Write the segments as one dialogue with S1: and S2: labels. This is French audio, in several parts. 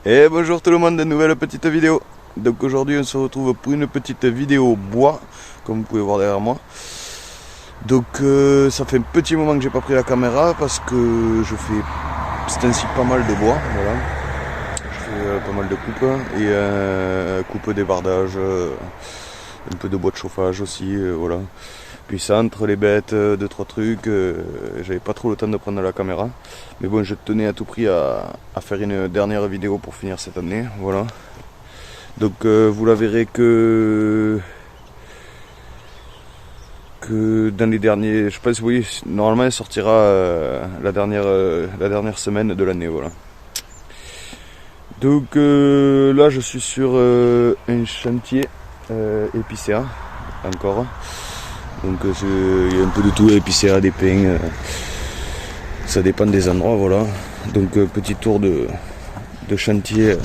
S1: Et bonjour tout le monde, une nouvelle petite vidéo. Donc aujourd'hui on se retrouve pour une petite vidéo bois, comme vous pouvez voir derrière moi. Donc ça fait un petit moment que j'ai pas pris la caméra parce que je fais c'est ainsi pas mal de bois, voilà. Je fais pas mal de coupes et coupe débardage, un peu de bois de chauffage aussi, voilà. Puis ça, entre les bêtes, 2-3 trucs, j'avais pas trop le temps de prendre la caméra. Mais bon, je tenais à tout prix à faire une dernière vidéo pour finir cette année, voilà. Donc vous la verrez que dans les derniers, je sais pas si vous voyez, normalement elle sortira la dernière semaine de l'année, voilà. Donc là je suis sur un chantier épicéa, encore. Donc il y a un peu de tout, épicéa, des pins, ça dépend des endroits, voilà. Donc petit tour de chantier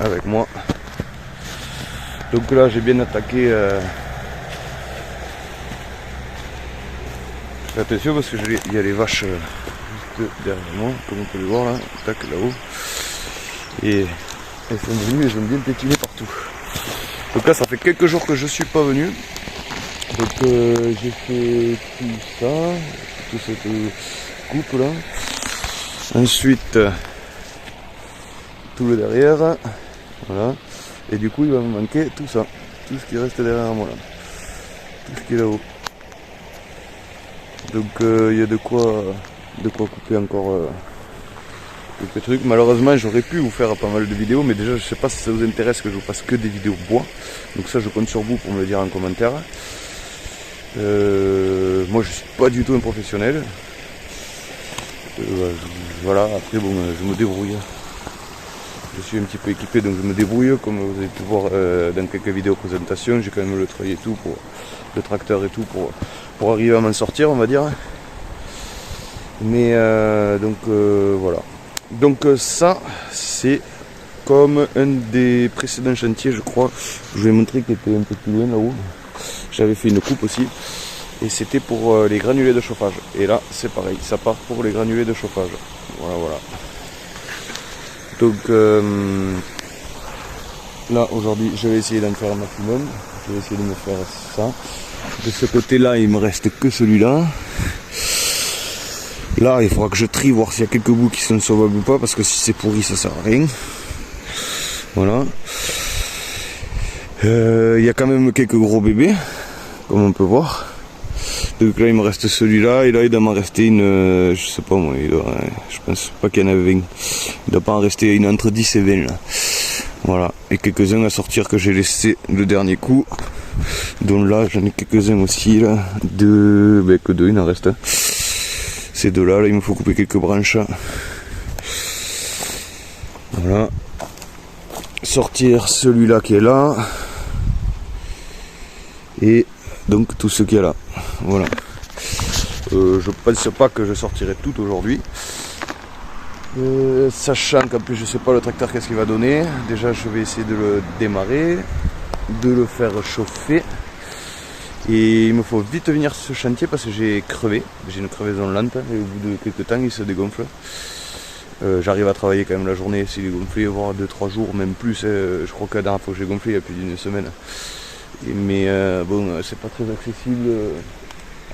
S1: avec moi. Donc là j'ai bien attaqué. Attention parce que il y a les vaches juste derrière moi, comme on peut le voir là, tac là-haut. Et elles sont venues, elles ont bien pétiné partout. Donc là ça fait quelques jours que je suis pas venu. Donc j'ai fait tout ça, toute cette coupe là. Ensuite tout le derrière, voilà. Et du coup il va me manquer tout ça, tout ce qui reste derrière moi là, tout ce qui est là-haut. Donc il y a de quoi couper encore quelques trucs. Malheureusement j'aurais pu vous faire pas mal de vidéos, mais déjà je sais pas si ça vous intéresse que je vous fasse que des vidéos bois. Donc ça je compte sur vous pour me le dire en commentaire. Moi je suis pas du tout un professionnel. Voilà, après bon je me débrouille. Je suis un petit peu équipé donc je me débrouille, comme vous avez pu voir dans quelques vidéos présentations. J'ai quand même le treuil et tout, pour le tracteur et tout pour arriver à m'en sortir, on va dire. Mais donc voilà. Donc ça c'est comme un des précédents chantiers, je crois. Je vous ai montré qu'il était un peu plus loin là-haut. J'avais fait une coupe aussi. Et c'était pour les granulés de chauffage. Et là c'est pareil, ça part pour les granulés de chauffage. Voilà. Donc là aujourd'hui je vais essayer d'en faire un maximum. Je vais essayer de me faire ça. De ce côté là il me reste que celui-là. Là il faudra que je trie, voir s'il y a quelques bouts qui sont sauvables ou pas, parce que si c'est pourri ça sert à rien. Voilà. Il y a quand même quelques gros bébés, comme on peut voir. Donc là il me reste celui-là, et là il doit m'en rester une, je sais pas moi, je pense pas qu'il y en avait 20. Il doit pas en rester une entre 10 et 20 là. Voilà, et quelques-uns à sortir que j'ai laissé le dernier coup. Donc là j'en ai quelques-uns aussi là, que deux il en reste. Ces deux là, il me faut couper quelques branches. Voilà. Sortir celui-là qui est là. Et donc tout ce qui est là. Voilà. Je pense pas que je sortirai tout aujourd'hui. Sachant qu'en plus je sais pas le tracteur qu'est-ce qu'il va donner. Déjà je vais essayer de le démarrer, de le faire chauffer. Et il me faut vite venir sur ce chantier parce que j'ai crevé. J'ai une crevaison lente et au bout de quelques temps il se dégonfle. J'arrive à travailler quand même la journée s'il est gonflé, voire 2-3 jours, même plus. Je crois que la dernière fois que j'ai gonflé il y a plus d'une semaine. Mais bon, c'est pas très accessible.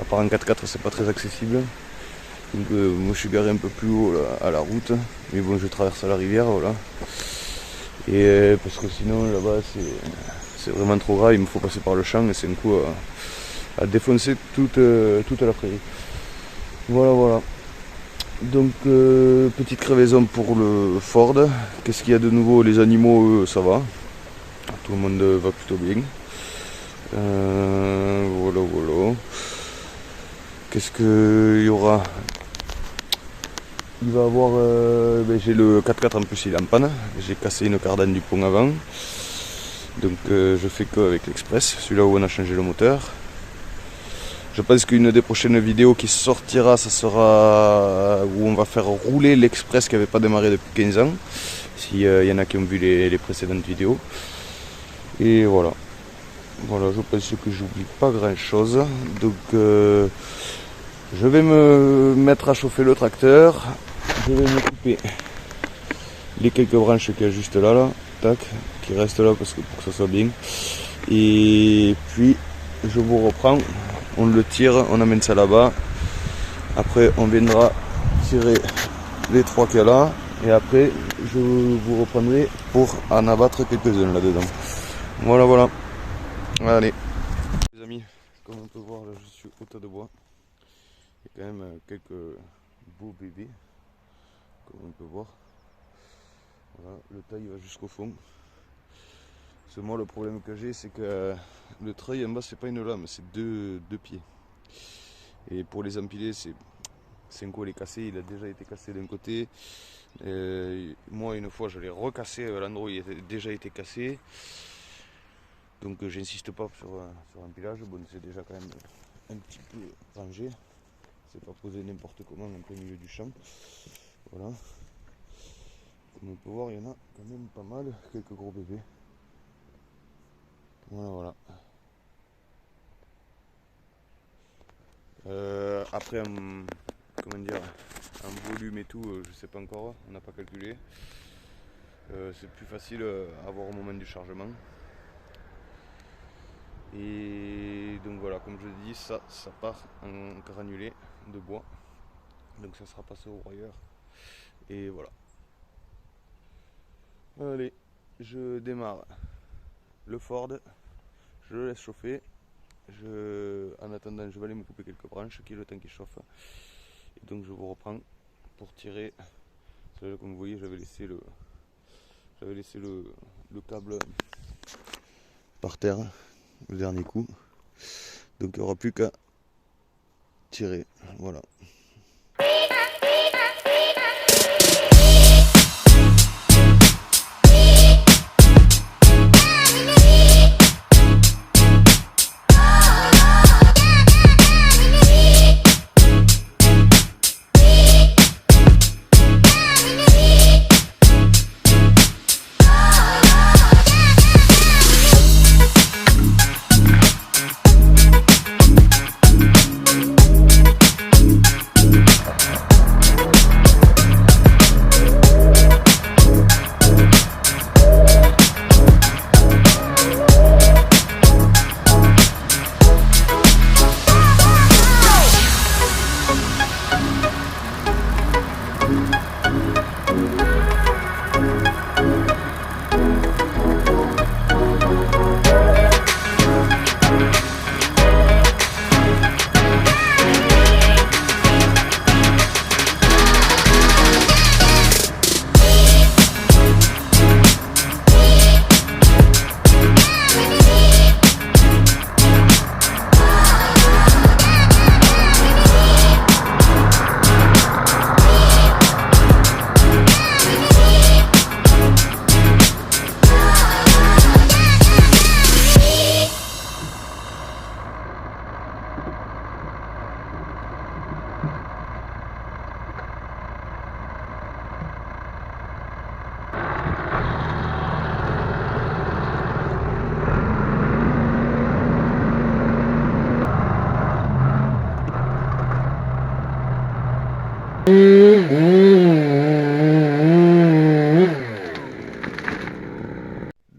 S1: À part en 4x4 c'est pas très accessible. Donc moi je suis garé un peu plus haut là, à la route. Mais bon, je traverse la rivière, voilà. Et parce que sinon là-bas c'est vraiment trop grave, il me faut passer par le champ et c'est un coup à défoncer toute la prairie. Voilà. Donc petite crevaison pour le Ford. Qu'est-ce qu'il y a de nouveau? Les animaux, ça va. Tout le monde va plutôt bien. Voilà. Qu'est-ce qu'il y aura? Il va avoir... j'ai le 4x4 en plus, il est en panne. J'ai cassé une cardane du pont avant. Donc je fais que avec l'Express, celui-là où on a changé le moteur. Je pense qu'une des prochaines vidéos qui sortira, ça sera où on va faire rouler l'Express qui n'avait pas démarré depuis 15 ans. S'il y en a qui ont vu les précédentes vidéos. Et voilà. Voilà, je pense que j'oublie pas grand chose. Donc je vais me mettre à chauffer le tracteur. Je vais m'occuper les quelques branches qu'il y a juste là, tac, qui restent là parce que pour que ça soit bien. Et puis je vous reprends, on le tire, on amène ça là-bas. Après on viendra tirer les 3 qu'il y a là. Et après je vous reprendrai pour en abattre quelques-uns là-dedans. Voilà, voilà. Allez. Les amis, comme on peut voir là je suis au tas de bois. Il y a quand même quelques beaux bébés, comme on peut voir. Voilà, le taille va jusqu'au fond. Parce que moi le problème que j'ai c'est que le treuil en bas c'est pas une lame, c'est deux pieds. Et pour les empiler c'est un coup il est cassé, il a déjà été cassé d'un côté. Moi une fois je l'ai recassé à l'endroit où il a déjà été cassé. Donc j'insiste pas sur un empilage, bon c'est déjà quand même un petit peu rangé. C'est pas posé n'importe comment en plein milieu du champ. Voilà. Comme on peut voir, il y en a quand même pas mal, quelques gros bébés. Voilà, voilà. Après, comment dire, en volume et tout, je sais pas encore, on n'a pas calculé. C'est plus facile à voir au moment du chargement. Et donc voilà, comme je dis, ça part en granulé de bois. Donc ça sera passé au broyeur. Et voilà. Allez, je démarre le Ford, je le laisse chauffer. En attendant, je vais aller me couper quelques branches, qui est le temps qu'il chauffe. Et donc je vous reprends pour tirer. Comme vous voyez, j'avais laissé le câble par terre, le dernier coup. Donc il n'y aura plus qu'à tirer. Voilà.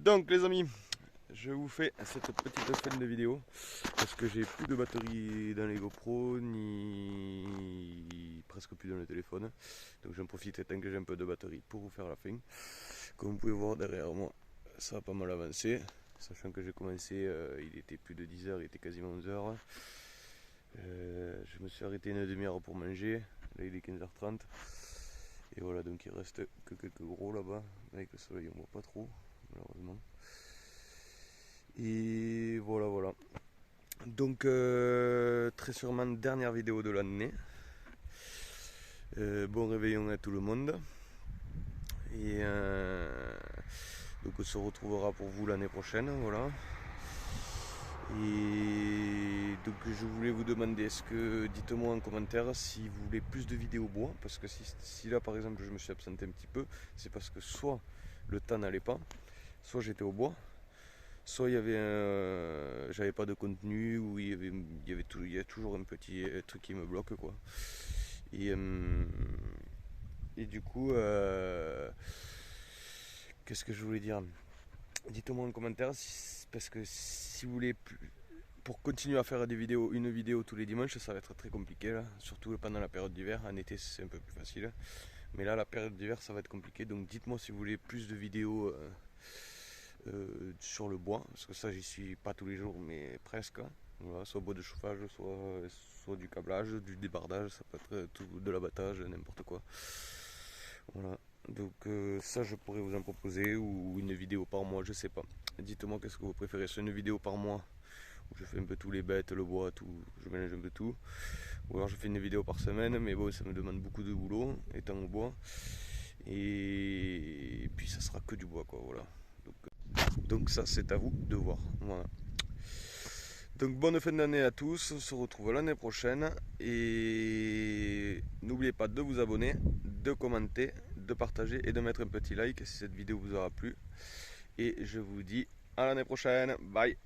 S1: Donc les amis, je vous fais cette petite fin de vidéo parce que j'ai plus de batterie dans les GoPro ni presque plus dans le téléphone. Donc j'en profite tant que j'ai un peu de batterie pour vous faire la fin. Comme vous pouvez voir derrière moi, ça a pas mal avancé. Sachant que j'ai commencé, il était plus de 10h, il était quasiment 11h. Je me suis arrêté une demi-heure pour manger, là il est 15h30. Et voilà, donc il reste que quelques gros là-bas. Avec le soleil on voit pas trop, malheureusement. Et voilà, voilà. Donc très sûrement dernière vidéo de l'année. Bon réveillon à tout le monde. Et donc on se retrouvera pour vous l'année prochaine, voilà. Et donc je voulais vous demander, dites-moi en commentaire si vous voulez plus de vidéos bois, parce que si là par exemple je me suis absenté un petit peu, c'est parce que soit le temps n'allait pas, soit j'étais au bois, soit il y avait j'avais pas de contenu, ou il y a toujours un petit truc qui me bloque quoi. Et du coup qu'est-ce que je voulais dire? Dites-moi en commentaire parce que si vous voulez pour continuer à faire des vidéos, une vidéo tous les dimanches, ça va être très compliqué là, surtout pendant la période d'hiver. En été c'est un peu plus facile, mais là la période d'hiver ça va être compliqué. Donc dites-moi si vous voulez plus de vidéos sur le bois, parce que ça j'y suis pas tous les jours mais presque. Voilà, soit bois de chauffage, soit du câblage, du débardage, ça peut être tout, de l'abattage, n'importe quoi. Voilà, donc ça je pourrais vous en proposer, ou une vidéo par mois, je sais pas. Dites-moi qu'est-ce que vous préférez, c'est une vidéo par mois où je fais un peu tous les bêtes, le bois, tout, je mélange un peu tout, ou alors je fais une vidéo par semaine, mais bon ça me demande beaucoup de boulot étant au bois, et puis ça sera que du bois quoi, voilà. Donc ça c'est à vous de voir, voilà. Donc bonne fin d'année à tous, on se retrouve l'année prochaine, et n'oubliez pas de vous abonner, de commenter, de partager et de mettre un petit like si cette vidéo vous aura plu, et je vous dis à l'année prochaine, bye.